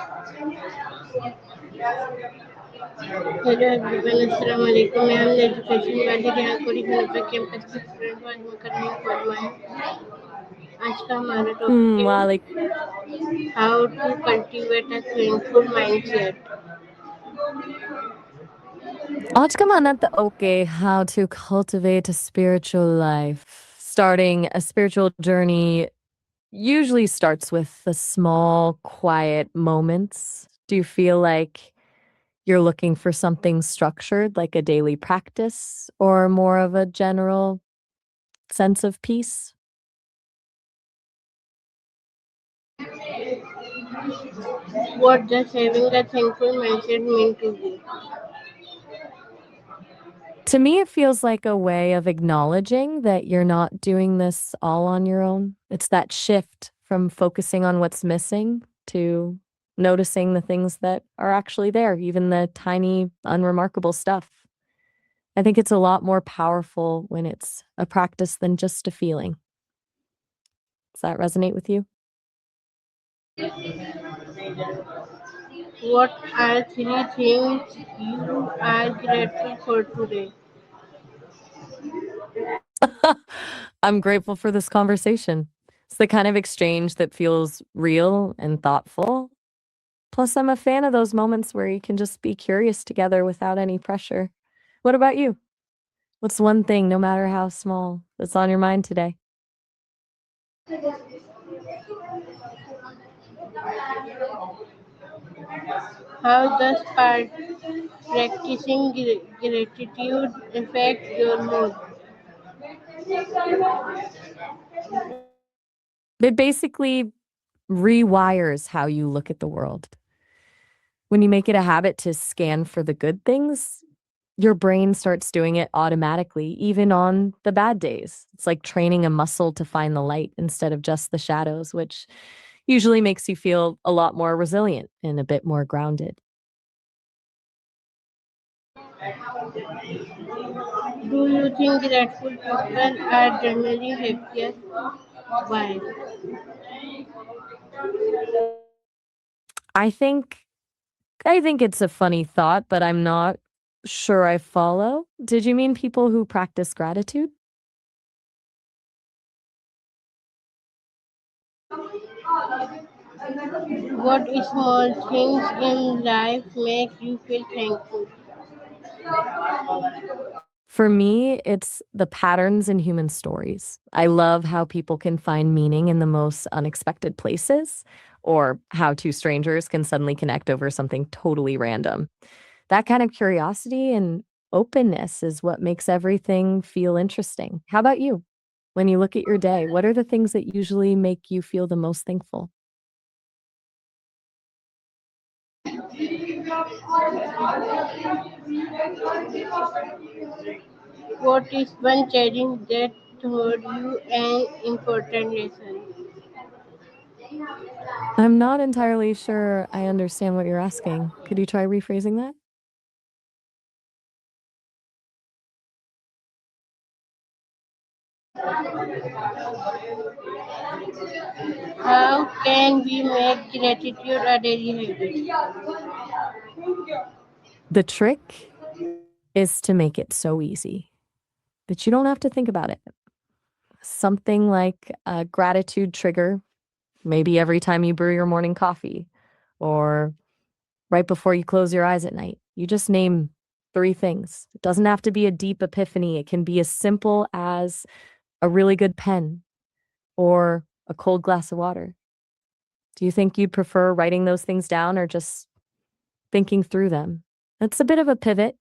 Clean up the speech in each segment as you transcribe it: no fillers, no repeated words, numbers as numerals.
Hello everyone, Assalamu alaikum. I am the education वाली रेहान कोरी पर campus की स्टूडेंट आज मैं करने वाला हूँ। आज का हमारा टॉपिक Walik. है how to cultivate a thankful mindset. Okay, how to cultivate a spiritual life. Starting a spiritual journey usually starts with the small, quiet moments. Do you feel like you're looking for something structured, like a daily practice, or more of a general sense of peace? What does having a thankful mindset mean to you? To me, it feels like a way of acknowledging that you're not doing this all on your own. It's that shift from focusing on what's missing to noticing the things that are actually there, even the tiny, unremarkable stuff. I think it's a lot more powerful when it's a practice than just a feeling. Does that resonate with you? What are three things you are grateful for today? I'm grateful for this conversation. It's the kind of exchange that feels real and thoughtful. Plus, I'm a fan of those moments where you can just be curious together without any pressure. What about you? What's one thing, no matter how small, that's on your mind today? How does practicing gratitude affect your mood? It basically rewires how you look at the world. When you make it a habit to scan for the good things, your brain starts doing it automatically, even on the bad days. It's like training a muscle to find the light instead of just the shadows, which usually makes you feel a lot more resilient and a bit more grounded. Do you think grateful people are generally happier? Why? I think I think it's a funny thought, but I'm not sure I follow. Did you mean people who practice gratitude? What small things in life make you feel thankful? For me, it's the patterns in human stories. I love how people can find meaning in the most unexpected places, or how two strangers can suddenly connect over something totally random. That kind of curiosity and openness is what makes everything feel interesting. How about you? When you look at your day, what are the things that usually make you feel the most thankful? What is one challenge that taught you an important lesson? I'm not entirely sure I understand what you're asking. Could you try rephrasing that? How can we make gratitude a daily habit? The trick is to make it so easy that you don't have to think about it. Something like a gratitude trigger, maybe every time you brew your morning coffee or right before you close your eyes at night. You just name three things. It doesn't have to be a deep epiphany. It can be as simple as a really good pen or a cold glass of water. Do you think you'd prefer writing those things down or just thinking through them? It's a bit of a pivot.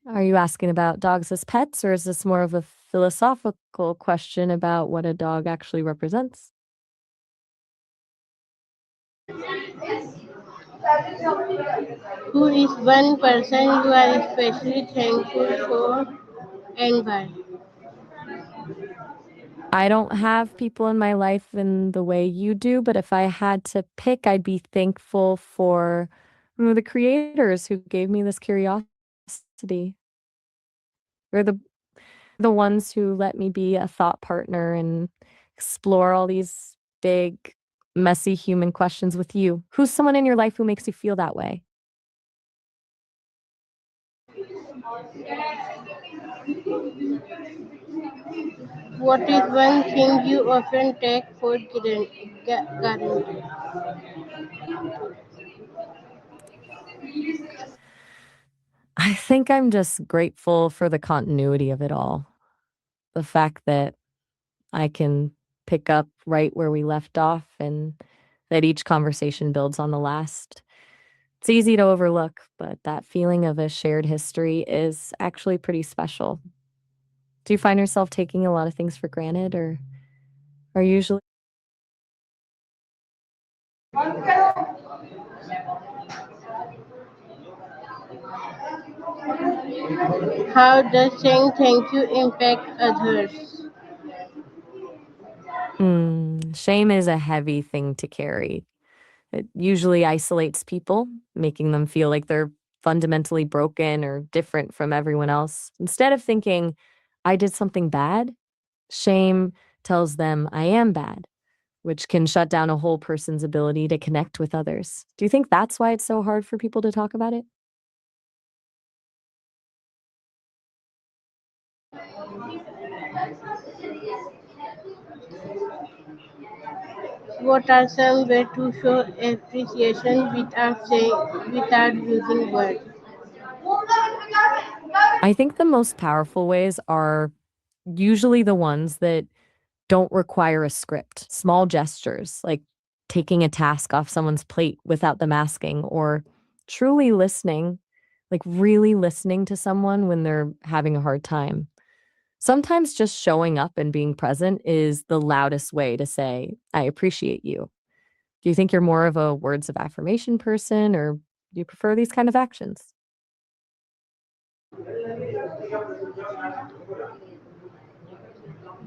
Are you asking about dogs as pets, or is this more of a philosophical question about what a dog actually represents? Who is one person you are especially thankful for and why? I don't have people in my life in the way you do, but if I had to pick, I'd be thankful for the creators who gave me this curiosity. They're the ones who let me be a thought partner and explore all these big messy human questions with you. Who's someone in your life who makes you feel that way? What is one thing you often take for granted? I think I'm just grateful for the continuity of it all. The fact that I can pick up right where we left off and that each conversation builds on the last. It's easy to overlook, but that feeling of a shared history is actually pretty special. Do you find yourself taking a lot of things for granted or are you usually How does saying thank you impact others? shame is a heavy thing to carry. It usually isolates people, making them feel like they're fundamentally broken or different from everyone else. Instead of thinking, I did something bad, shame tells them I am bad, which can shut down a whole person's ability to connect with others. Do you think that's why it's so hard for people to talk about it? What are some ways to show appreciation without using words? I think the most powerful ways are usually the ones that don't require a script. Small gestures like taking a task off someone's plate without them asking, or truly listening, like really listening to someone when they're having a hard time. Sometimes just showing up and being present is the loudest way to say, I appreciate you. Do you think you're more of a words of affirmation person or do you prefer these kind of actions?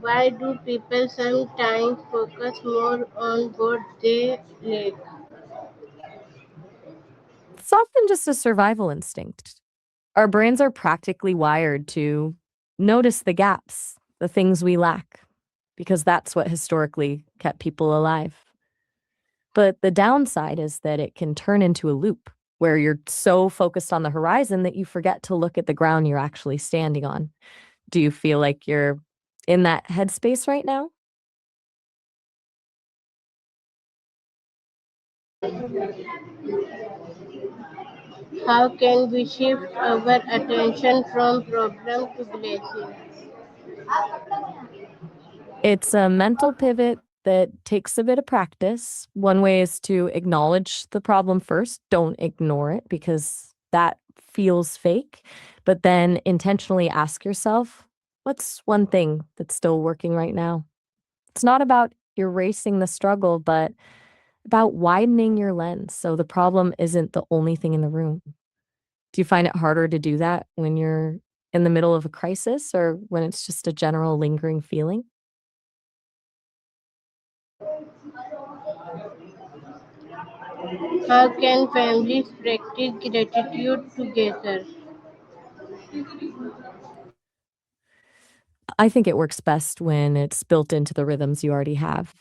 Why do people sometimes focus more on what they lack? It's often just a survival instinct. Our brains are practically wired to notice the gaps, the things we lack, because that's what historically kept people alive. But the downside is that it can turn into a loop where you're so focused on the horizon that you forget to look at the ground you're actually standing on. Do you feel like you're in that headspace right now? How can we shift our attention from problem to blessing? It's a mental pivot that takes a bit of practice. One way is to acknowledge the problem first. Don't ignore it because that feels fake. But then intentionally ask yourself, what's one thing that's still working right now? It's not about erasing the struggle, but about widening your lens so the problem isn't the only thing in the room. Do you find it harder to do that when you're in the middle of a crisis or when it's just a general lingering feeling? How can families practice gratitude together? I think it works best when it's built into the rhythms you already have.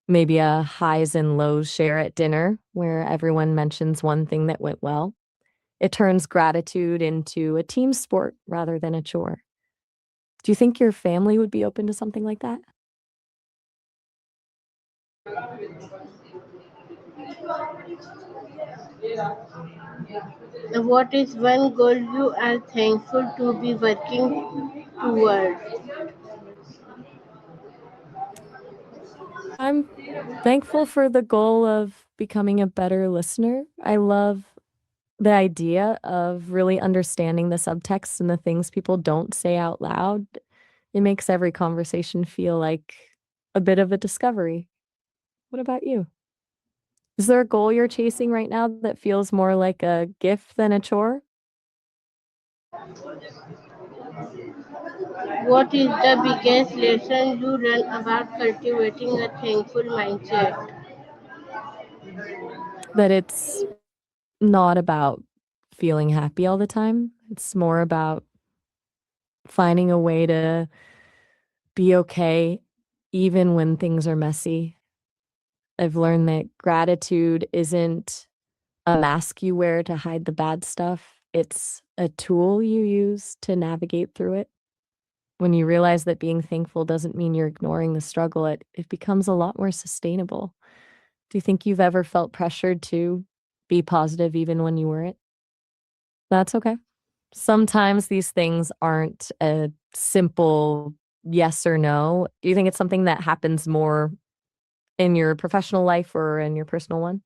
Maybe a highs and lows share at dinner where everyone mentions one thing that went well. It turns gratitude into a team sport rather than a chore. Do you think your family would be open to something like that? What is one goal you are thankful to be working toward? I'm thankful for the goal of becoming a better listener. I love the idea of really understanding the subtext and the things people don't say out loud. It makes every conversation feel like a bit of a discovery. What about you? Is there a goal you're chasing right now that feels more like a gift than a chore? What is the biggest lesson you learned about cultivating a thankful mindset? That it's not about feeling happy all the time. It's more about finding a way to be okay even when things are messy. I've learned that gratitude isn't a mask you wear to hide the bad stuff. It's a tool you use to navigate through it. When you realize that being thankful doesn't mean you're ignoring the struggle, it becomes a lot more sustainable. Do you think you've ever felt pressured to be positive even when you weren't? That's okay. Sometimes these things aren't a simple yes or no. Do you think it's something that happens more in your professional life or in your personal one?